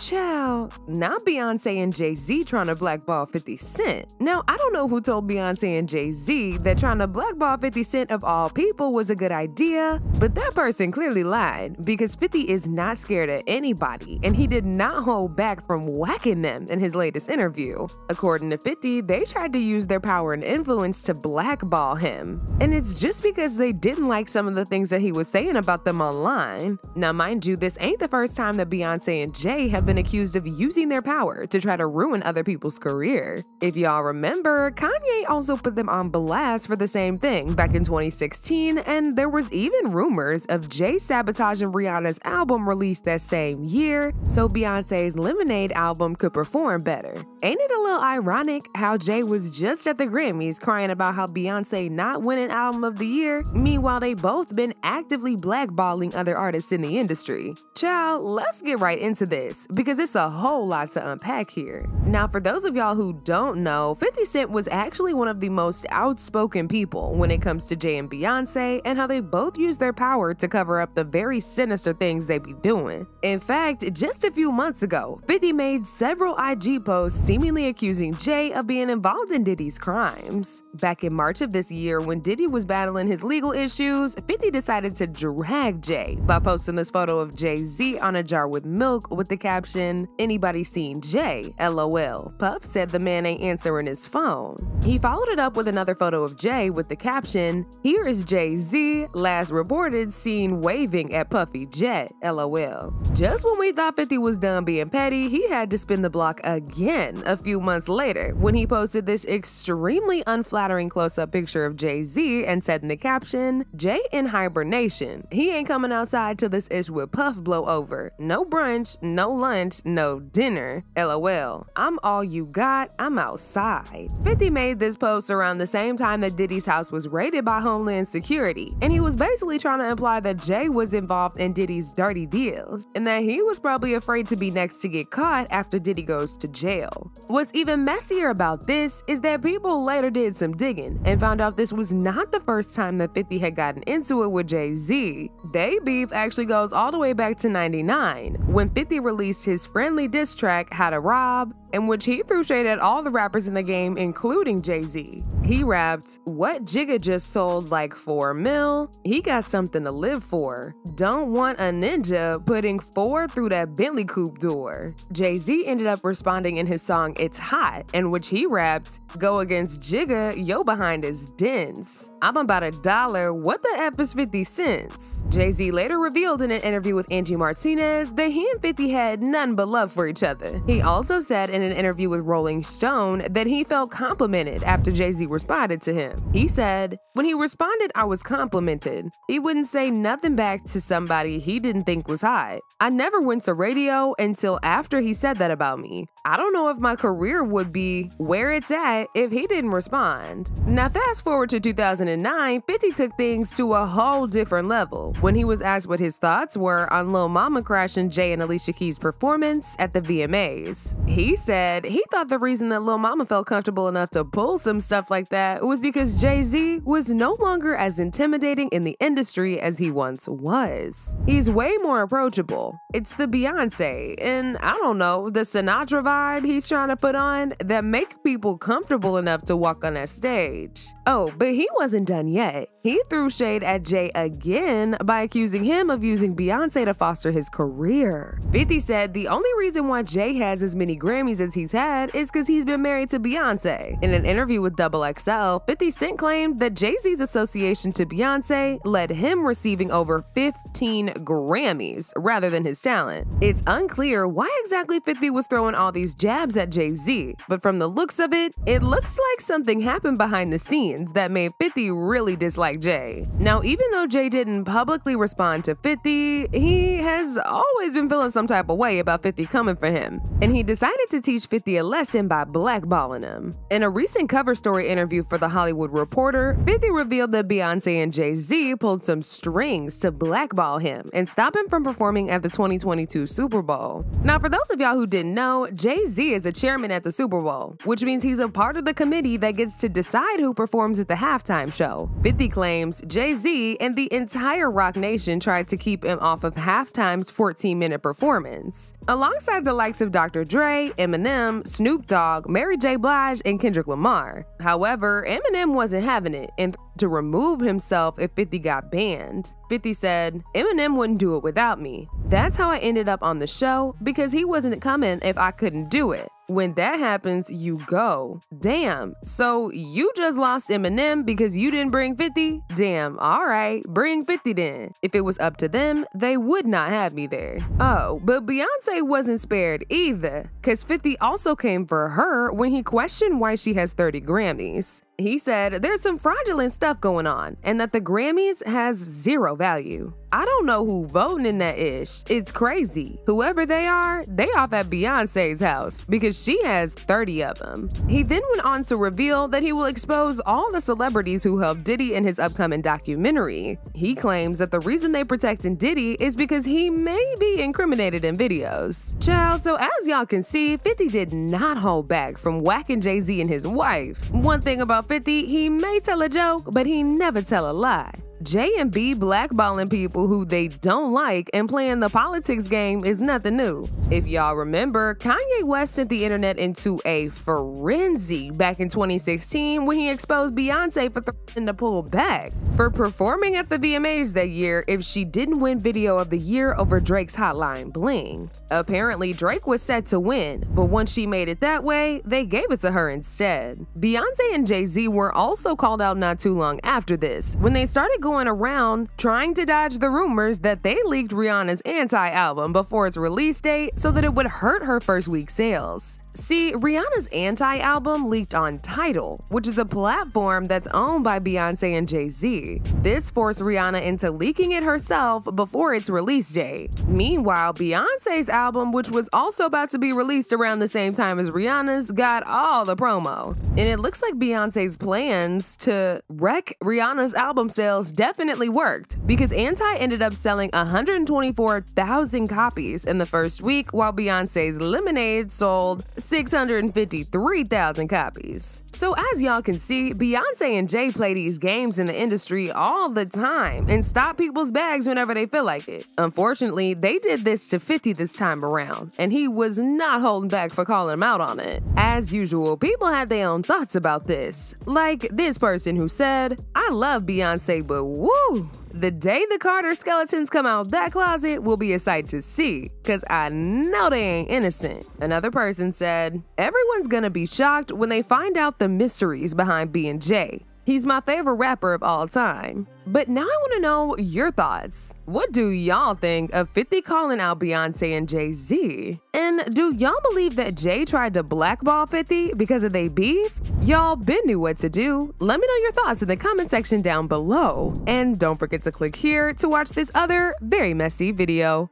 Child, not Beyonce and Jay Z trying to blackball 50 Cent. Now, I don't know who told Beyonce and Jay Z that trying to blackball 50 Cent of all people was a good idea, but that person clearly lied because 50 is not scared of anybody, and he did not hold back from whacking them in his latest interview. According to 50, they tried to use their power and influence to blackball him, and it's just because they didn't like some of the things that he was saying about them online. Now, mind you, this ain't the first time that Beyonce and Jay have been accused of using their power to try to ruin other people's career. If y'all remember, Kanye also put them on blast for the same thing back in 2016, and there was even rumors of Jay sabotaging Rihanna's album released that same year so Beyonce's Lemonade album could perform better. Ain't it a little ironic how Jay was just at the Grammys crying about how Beyonce not winning Album of the Year? Meanwhile, they both been actively blackballing other artists in the industry. Child, let's get right into this because it's a whole lot to unpack here. Now, for those of y'all who don't know, 50 Cent was actually one of the most outspoken people when it comes to Jay and Beyonce and how they both use their power to cover up the very sinister things they be doing. In fact, just a few months ago, 50 made several IG posts seemingly accusing Jay of being involved in Diddy's crimes. Back in March of this year, when Diddy was battling his legal issues, 50 decided to drag Jay by posting this photo of Jay Z on a jar with milk with the caption, "Anybody seen Jay? LOL. Puff said the man ain't answering his phone." He followed it up with another photo of Jay with the caption, "Here is Jay Z, last reported seen waving at Puffy Jet, LOL." Just when we thought 50 was done being petty, he had to spin the block again a few months later when he posted this extremely unflattering close-up picture of Jay Z and said in the caption, "Jay in hibernation. He ain't coming outside till this ish with Puff blow over. No brunch, no lunch, no dinner. LOL. I'm all you got, I'm outside." 50 made this post around the same time that Diddy's house was raided by Homeland Security, and he was basically trying to imply that Jay was involved in Diddy's dirty deals, and that he was probably afraid to be next to get caught after Diddy goes to jail. What's even messier about this is that people later did some digging and found out this was not the first time that 50 had gotten into it with Jay Z. They beef actually goes all the way back to '99, when 50 released his friendly diss track, How to Rob, in which he threw shade at all the rappers in the game, including Jay Z. He rapped, "What Jigga just sold like 4 mil? He got something to live for. Don't want a ninja putting 4 through that Bentley coupe door." Jay Z ended up responding in his song It's Hot, in which he rapped, "Go against Jigga, yo behind is dense. I'm about $1, what the F is 50 cents? Jay Z later revealed in an interview with Angie Martinez that he and 50 had nothing but love for each other. He also said in an interview with Rolling Stone that he felt complimented after Jay Z responded to him. He said, "When he responded, I was complimented. He wouldn't say nothing back to somebody he didn't think was hot. I never went to radio until after he said that about me. I don't know if my career would be where it's at if he didn't respond." Now fast forward to 2009, 50 took things to a whole different level when he was asked what his thoughts were on Lil Mama crashing Jay and Alicia Keys' performance at the VMAs. He said he thought the reason that Lil Mama felt comfortable enough to pull some stuff like that was because Jay Z was no longer as intimidating in the industry as he once was. He's way more approachable. It's the Beyonce and, I don't know, the Sinatra vibe he's trying to put on that make people comfortable enough to walk on that stage. Oh, but he wasn't done yet. He threw shade at Jay again by accusing him of using Beyonce to foster his career. 50 said the only reason why Jay has as many Grammys as he's had is because he's been married to Beyonce. In an interview with XXL, 50 Cent claimed that Jay-Z's association to Beyonce led him receiving over 15 Grammys rather than his talent. It's unclear why exactly 50 was throwing all these jabs at Jay-Z, but from the looks of it, it looks like something happened behind the scenes that made 50 really dislike Jay. Now, even though Jay didn't publicly respond to 50, he has always been feeling some type of way about 50 coming for him, and he decided to teach 50 a lesson by blackballing him. In a recent cover story interview for The Hollywood Reporter, 50 revealed that Beyonce and Jay Z pulled some strings to blackball him and stop him from performing at the 2022 Super Bowl. Now, for those of y'all who didn't know, Jay Z is a chairman at the Super Bowl, which means he's a part of the committee that gets to decide who performs performs at the halftime show. 50 claims Jay Z and the entire Rock Nation tried to keep him off of halftime's 14-minute performance. Alongside the likes of Dr. Dre, Eminem, Snoop Dogg, Mary J. Blige, and Kendrick Lamar. However, Eminem wasn't having it and to remove himself if 50 got banned. 50 said, "Eminem wouldn't do it without me. That's how I ended up on the show because he wasn't coming if I couldn't do it. When that happens, you go. Damn, so you just lost Eminem because you didn't bring 50? Damn, alright, bring 50 then. If it was up to them, they would not have me there." Oh, but Beyonce wasn't spared either, cause 50 also came for her when he questioned why she has 30 Grammys. He said there's some fraudulent stuff going on and that the Grammys has zero value. I don't know who voting in that ish. It's crazy. Whoever they are, they off at Beyonce's house because she has 30 of them. He then went on to reveal that he will expose all the celebrities who helped Diddy in his upcoming documentary. He claims that the reason they protecting Diddy is because he may be incriminated in videos. Child, so as y'all can see, 50 did not hold back from whacking Jay Z and his wife. One thing about 50, he may tell a joke, but he never tell a lie. J and B blackballing people who they don't like and playing the politics game is nothing new. If y'all remember, Kanye West sent the internet into a frenzy back in 2016 when he exposed Beyonce for threatening to pull back for performing at the VMAs that year if she didn't win Video of the Year over Drake's Hotline Bling. Apparently, Drake was set to win, but once she made it that way, they gave it to her instead. Beyonce and Jay Z were also called out not too long after this when they started going around trying to dodge the rumors that they leaked Rihanna's Anti-album before its release date so that it would hurt her first week sales. See, Rihanna's Anti-album leaked on Tidal, which is a platform that's owned by Beyonce and Jay Z. This forced Rihanna into leaking it herself before its release date. Meanwhile, Beyonce's album, which was also about to be released around the same time as Rihanna's, got all the promo. And it looks like Beyonce's plans to wreck Rihanna's album sales definitely worked, because Anti ended up selling 124,000 copies in the first week, while Beyonce's Lemonade sold 653,000 copies. So as y'all can see, Beyonce and Jay play these games in the industry all the time and stop people's bags whenever they feel like it. Unfortunately, they did this to 50 this time around, and he was not holding back for calling him out on it. As usual, people had their own thoughts about this. Like this person who said, "I love Beyonce, but woo! The day the Carter skeletons come out that closet will be a sight to see, cause I know they ain't innocent." Another person said, "Everyone's gonna be shocked when they find out the mysteries behind B&J. He's my favorite rapper of all time." But now I want to know your thoughts. What do y'all think of 50 calling out Beyonce and Jay Z? And do y'all believe that Jay tried to blackball 50 because of they beef? Y'all been knew what to do. Let me know your thoughts in the comment section down below. And don't forget to click here to watch this other very messy video.